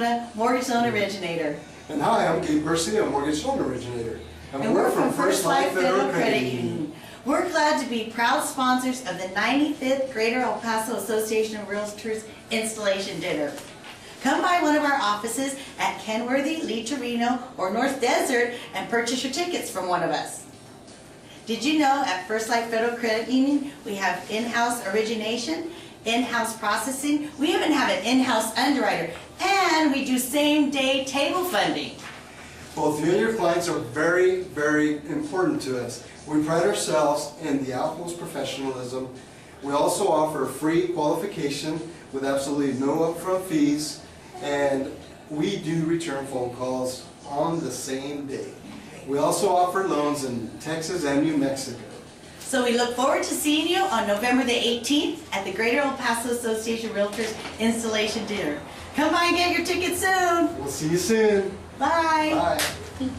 Arizona mortgage loan originator. And hi, I'm Gabe, a mortgage loan originator. And we're from First Life Federal Credit Union. We're glad to be proud sponsors of the 95th Greater El Paso Association of Realtors Installation Dinner. Come by one of our offices at Kenworthy, Lee Torino, or North Desert and purchase your tickets from one of us. Did you know at First Life Federal Credit Union we have in-house origination, in-house processing, we even have an in-house underwriter, and we do same-day table funding. Both you and your clients are very, very important to us. We pride ourselves in the utmost professionalism. We also offer free qualification with absolutely no upfront fees, and we do return phone calls on the same day. We also offer loans in Texas and New Mexico. So we look forward to seeing you on November the 18th at the Greater El Paso Association of Realtors Installation Dinner. Come by and get your tickets soon. We'll see you soon. Bye. Bye.